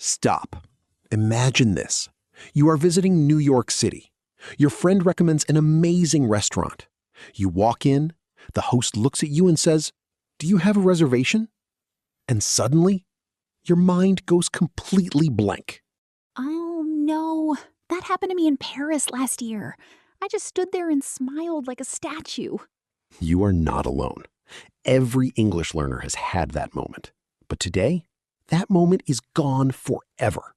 Stop. Imagine this. You are visiting New York City. Your friend recommends an amazing restaurant. You walk in, the host looks at you and says, "Do you have a reservation?" And suddenly, your mind goes completely blank. Oh, no. That happened to me in Paris last year. I just stood there and smiled like a statue. You are not alone. Every English learner has had that moment. But today, that moment is gone forever.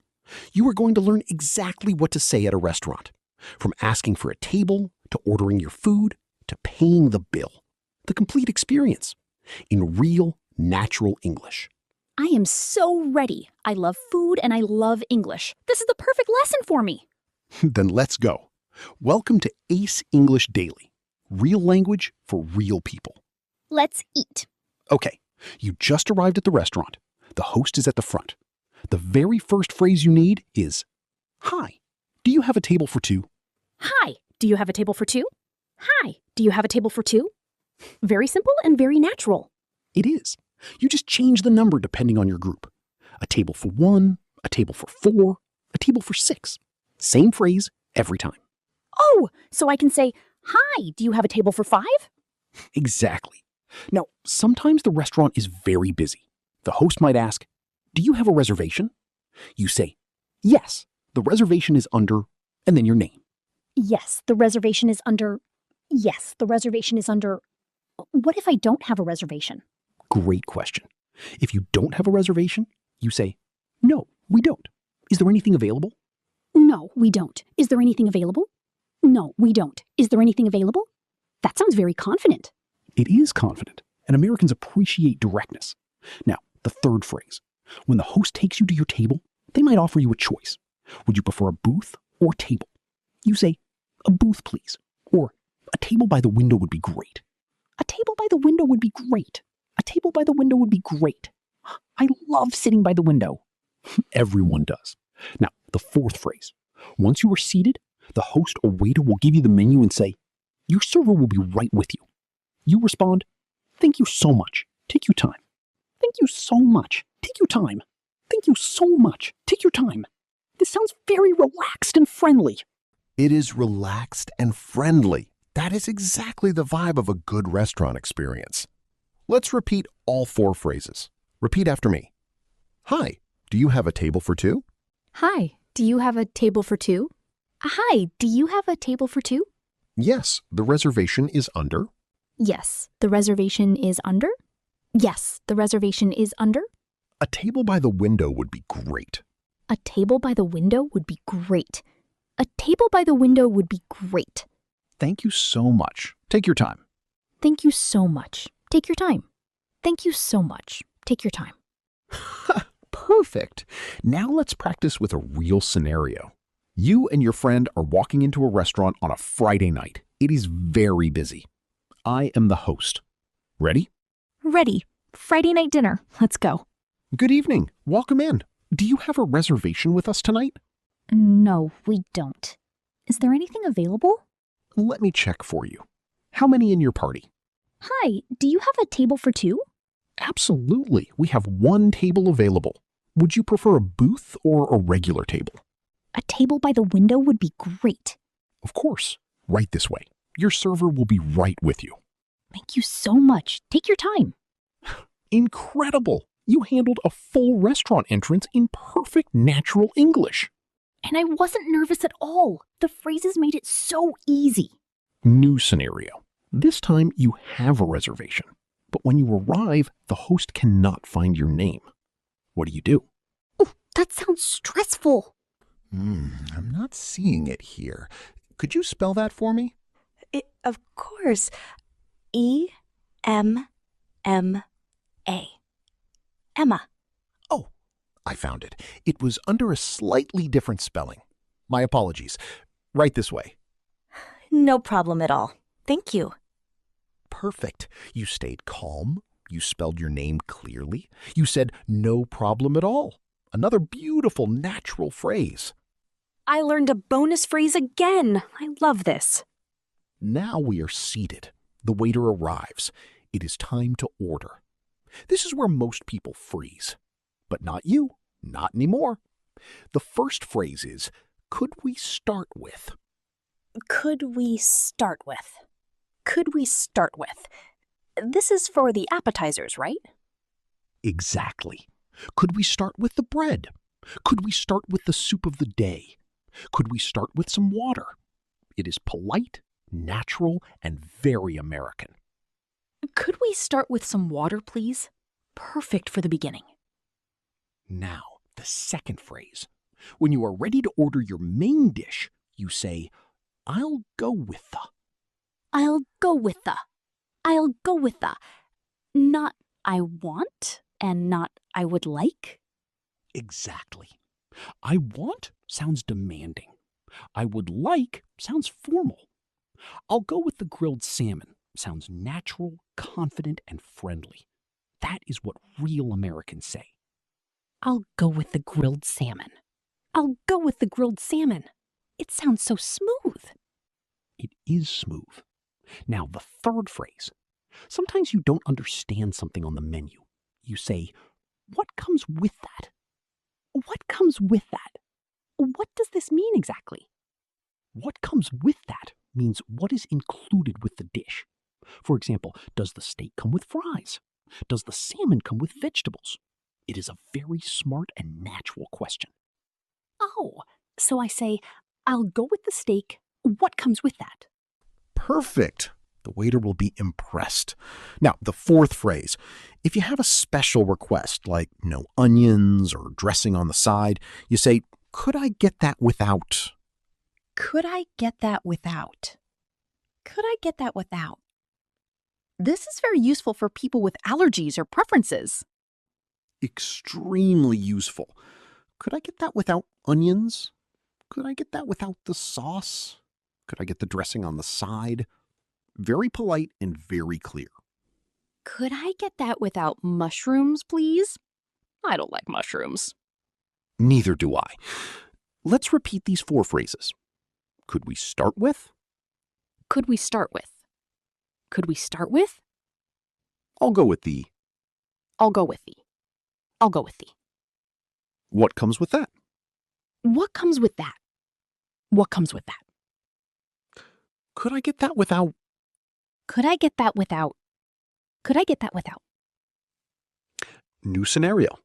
You are going to learn exactly what to say at a restaurant, from asking for a table, to ordering your food, to paying the bill. The complete experience, in real, natural English. I am so ready. I love food and I love English. This is the perfect lesson for me. Then let's go. Welcome to Ace English Daily. Real language for real people. Let's eat. Okay, you just arrived at the restaurant. The host is at the front. The very first phrase you need is, "Hi, do you have a table for two?" Hi, do you have a table for two? Hi, do you have a table for two? Very simple and very natural. It is. You just change the number depending on your group. A table for one, a table for four, a table for six. Same phrase every time. Oh, so I can say, hi, do you have a table for five? Exactly. Now, sometimes the restaurant is very busy. The host might ask, "Do you have a reservation?" You say, "Yes, the reservation is under," and then your name. Yes, the reservation is under. Yes, the reservation is under. What if I don't have a reservation? Great question. If you don't have a reservation, you say, "No, we don't. Is there anything available?" No, we don't. Is there anything available? No, we don't. Is there anything available? That sounds very confident. It is confident, and Americans appreciate directness. Now, the third phrase. When the host takes you to your table, they might offer you a choice. Would you prefer a booth or table? You say, "A booth, please," or "A table by the window would be great." A table by the window would be great. A table by the window would be great. I love sitting by the window. Everyone does. Now, the fourth phrase. Once you are seated, the host or waiter will give you the menu and say, "Your server will be right with you." You respond, "Thank you so much. Take your time." "Thank you so much. Take your time." "Thank you so much. Take your time." This sounds very relaxed and friendly. It is relaxed and friendly. That is exactly the vibe of a good restaurant experience. Let's repeat all four phrases. Repeat after me. Hi, do you have a table for two? Hi, do you have a table for two? Hi, do you have a table for two? Yes, the reservation is under. Yes, the reservation is under. Yes, the reservation is under. A table by the window would be great. A table by the window would be great. A table by the window would be great. Thank you so much. Take your time. Thank you so much. Take your time. Thank you so much. Take your time. Perfect. Now let's practice with a real scenario. You and your friend are walking into a restaurant on a Friday night. It is very busy. I am the host. Ready? Ready. Friday night dinner. Let's go. Good evening. Welcome in. Do you have a reservation with us tonight? No, we don't. Is there anything available? Let me check for you. How many in your party? Hi, do you have a table for two? Absolutely. We have one table available. Would you prefer a booth or a regular table? A table by the window would be great. Of course. Right this way. Your server will be right with you. Thank you so much. Take your time. Incredible! You handled a full restaurant entrance in perfect natural English. And I wasn't nervous at all. The phrases made it so easy. New scenario. This time you have a reservation. But when you arrive, the host cannot find your name. What do? Oh, that sounds stressful. I'm not seeing it here. Could you spell that for me? Of course. E-M-M-A. Emma. Oh, I found it. It was under a slightly different spelling. My apologies. Right this way. No problem at all. Thank you. Perfect. You stayed calm. You spelled your name clearly. You said no problem at all. Another beautiful, natural phrase. I learned a bonus phrase again. I love this. Now we are seated. The waiter arrives. It is time to order. This is where most people freeze. But not you. Not anymore. The first phrase is, could we start with? Could we start with? Could we start with? This is for the appetizers, right? Exactly. Could we start with the bread? Could we start with the soup of the day? Could we start with some water? It is polite, natural, and very American. Could we start with some water, please? Perfect for the beginning. Now, the second phrase. When you are ready to order your main dish, you say, I'll go with the. I'll go with the. I'll go with the. Not I want and not I would like. Exactly. I want sounds demanding. I would like sounds formal. I'll go with the grilled salmon sounds natural, confident, and friendly. That is what real Americans say. I'll go with the grilled salmon. I'll go with the grilled salmon. It sounds so smooth. It is smooth. Now, the third phrase. Sometimes you don't understand something on the menu. You say, what comes with that? What comes with that? What does this mean exactly? What comes with that means what is included with the dish. For example, does the steak come with fries? Does the salmon come with vegetables? It is a very smart and natural question. Oh, so I say, I'll go with the steak. What comes with that? Perfect. The waiter will be impressed. Now, the fourth phrase. If you have a special request, like no onions or dressing on the side, you say, could I get that without? Could I get that without? Could I get that without? This is very useful for people with allergies or preferences. Extremely useful. Could I get that without onions? Could I get that without the sauce? Could I get the dressing on the side? Very polite and very clear. Could I get that without mushrooms, please? I don't like mushrooms. Neither do I. Let's repeat these four phrases. Could we start with? Could we start with? Could we start with? I'll go with the. I'll go with the. I'll go with the. What comes with that? What comes with that? What comes with that? Could I get that without? Could I get that without? Could I get that without? New scenario.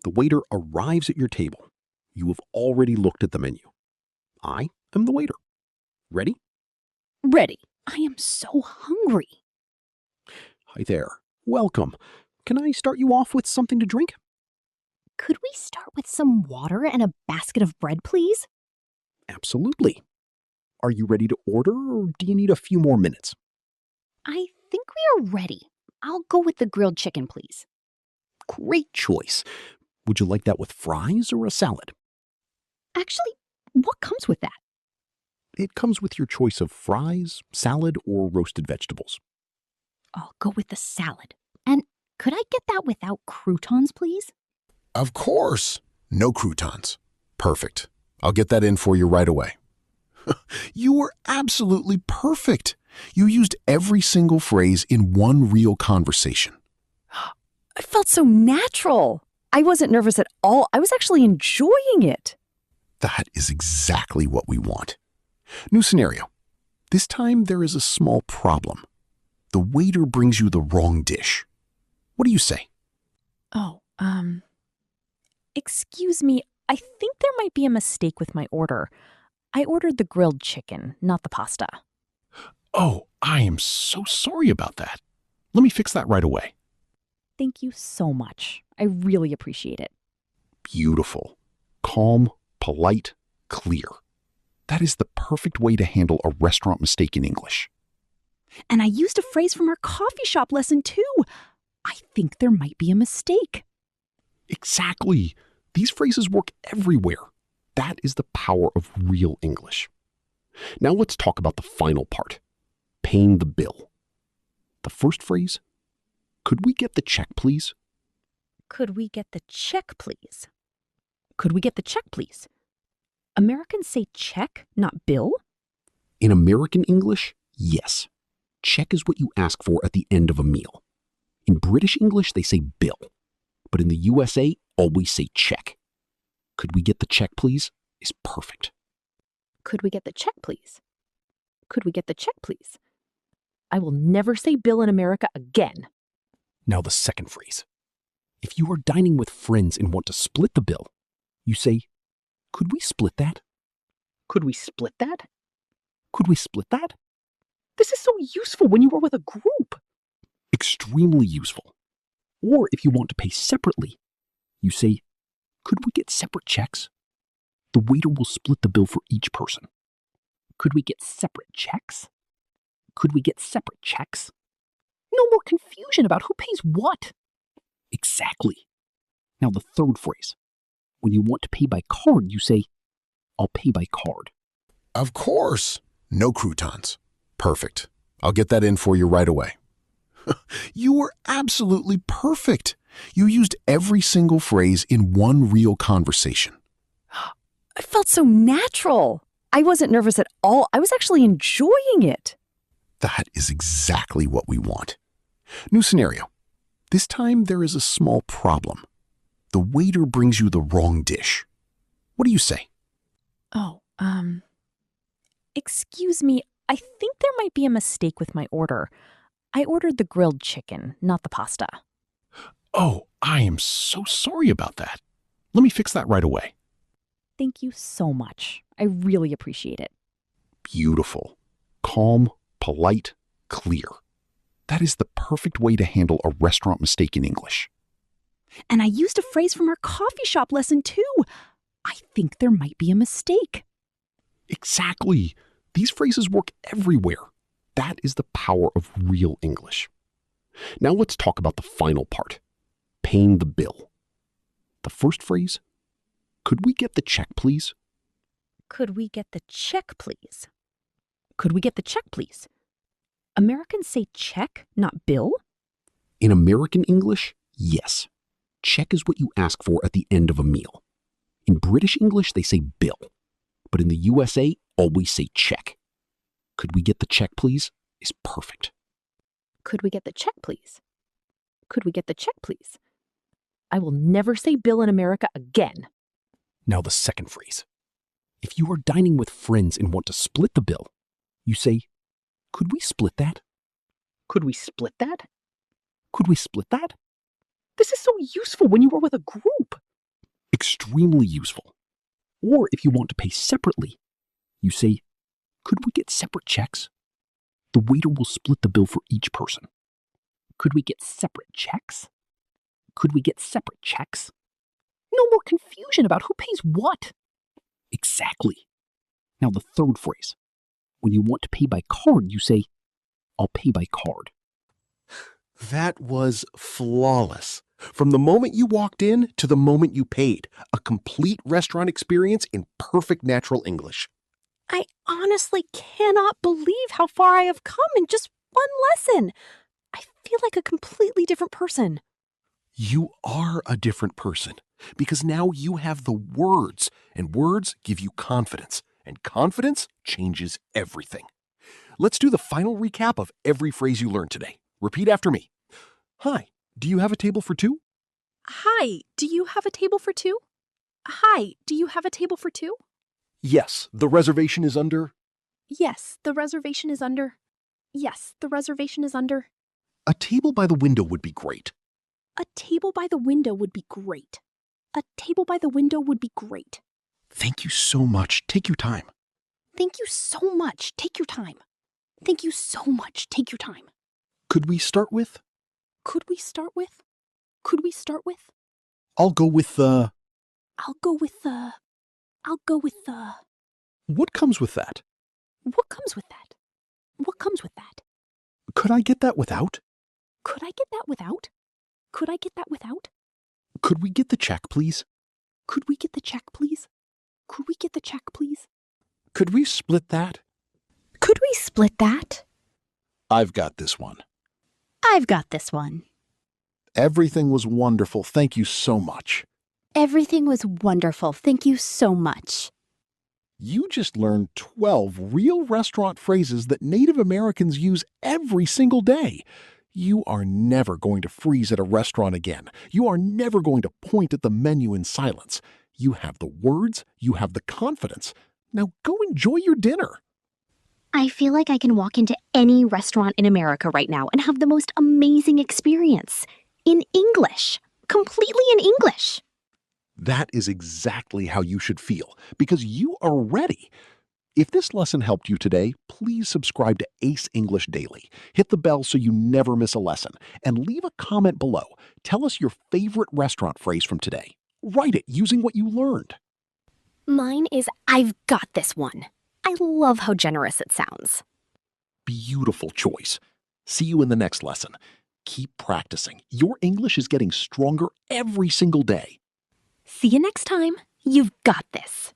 The waiter arrives at your table. You have already looked at the menu. I am the waiter. Ready? Ready. I am so hungry. Hi there. Welcome. Can I start you off with something to drink? Could we start with some water and a basket of bread, please? Absolutely. Are you ready to order, or do you need a few more minutes? I think we are ready. I'll go with the grilled chicken, please. Great choice. Would you like that with fries or a salad? Actually, what comes with that? It comes with your choice of fries, salad, or roasted vegetables. I'll go with the salad. And could I get that without croutons, please? Of course. No croutons. Perfect. I'll get that in for you right away. You were absolutely perfect. You used every single phrase in one real conversation. I felt so natural. I wasn't nervous at all. I was actually enjoying it. That is exactly what we want. New scenario. This time there is a small problem. The waiter brings you the wrong dish. What do you say? Oh, excuse me. I think there might be a mistake with my order. I ordered the grilled chicken, not the pasta. Oh, I am so sorry about that. Let me fix that right away. Thank you so much. I really appreciate it. Beautiful. Calm, polite, clear. That is the perfect way to handle a restaurant mistake in English. And I used a phrase from our coffee shop lesson too. I think there might be a mistake. Exactly. These phrases work everywhere. That is the power of real English. Now let's talk about the final part. Paying the bill. The first phrase, could we get the check, please? Could we get the check, please? Could we get the check, please? Americans say check, not bill? In American English, yes. Check is what you ask for at the end of a meal. In British English, they say bill. But in the USA, always say check. Could we get the check, please? Is perfect. Could we get the check, please? Could we get the check, please? I will never say bill in America again. Now the second phrase. If you are dining with friends and want to split the bill, you say, could we split that? Could we split that? Could we split that? This is so useful when you are with a group. Extremely useful. Or if you want to pay separately, you say, could we get separate checks? The waiter will split the bill for each person. Could we get separate checks? Could we get separate checks? No more confusion about who pays what. Exactly. Now the third phrase. When you want to pay by card, you say, I'll pay by card. Of course. No croutons. Perfect. I'll get that in for you right away. You were absolutely perfect. You used every single phrase in one real conversation. I felt so natural. I wasn't nervous at all. I was actually enjoying it. That is exactly what we want. New scenario. This time there is a small problem. The waiter brings you the wrong dish. What do you say? Oh, excuse me. I think there might be a mistake with my order. I ordered the grilled chicken, not the pasta. Oh, I am so sorry about that. Let me fix that right away. Thank you so much. I really appreciate it. Beautiful. Calm, polite, clear. That is the perfect way to handle a restaurant mistake in English. And I used a phrase from our coffee shop lesson too. I think there might be a mistake. Exactly. These phrases work everywhere. That is the power of real English. Now let's talk about the final part. Paying the bill. The first phrase, could we get the check, please? Could we get the check, please? Could we get the check, please? Americans say check, not bill? In American English, yes. Check is what you ask for at the end of a meal. In British English, they say bill. But in the USA, always say check. Could we get the check, please? Is perfect. Could we get the check, please? Could we get the check, please? I will never say bill in America again. Now the second phrase. If you are dining with friends and want to split the bill, you say, could we split that? Could we split that? Could we split that? This is so useful when you are with a group. Extremely useful. Or if you want to pay separately, you say, could we get separate checks? The waiter will split the bill for each person. Could we get separate checks? Could we get separate checks? No more confusion about who pays what. Exactly. Now the third phrase. When you want to pay by card, you say, I'll pay by card. That was flawless. From the moment you walked in to the moment you paid, a complete restaurant experience in perfect natural English. I honestly cannot believe how far I have come in just one lesson. I feel like a completely different person. You are a different person because now you have the words, and words give you confidence, and confidence changes everything. Let's do the final recap of every phrase you learned today. Repeat after me. Hi, do you have a table for two? Hi, do you have a table for two? Hi, do you have a table for two? Yes, the reservation is under. Yes, the reservation is under. Yes, the reservation is under. A table by the window would be great. A table by the window would be great. A table by the window would be great. Thank you so much. Take your time. Thank you so much. Take your time. Thank you so much. Take your time. Could we start with? Could we start with? Could we start with? I'll go with the. I'll go with the. I'll go with the. What comes with that? What comes with that? What comes with that? Could I get that without? Could I get that without? Could I get that without? Could we get the check, please? Could we get the check, please? Could we get the check, please? Could we split that? Could we split that? I've got this one. I've got this one. Everything was wonderful. Thank you so much. Everything was wonderful. Thank you so much. You just learned 12 real restaurant phrases that Native Americans use every single day. You are never going to freeze at a restaurant again. You are never going to point at the menu in silence. You have the words, you have the confidence. Now go enjoy your dinner. I feel like I can walk into any restaurant in America right now and have the most amazing experience. In English. Completely in English. That is exactly how you should feel because you are ready. If this lesson helped you today, please subscribe to Ace English Daily. Hit the bell so you never miss a lesson and leave a comment below. Tell us your favorite restaurant phrase from today. Write it using what you learned. Mine is I've got this one. I love how generous it sounds. Beautiful choice. See you in the next lesson. Keep practicing. Your English is getting stronger every single day. See you next time. You've got this.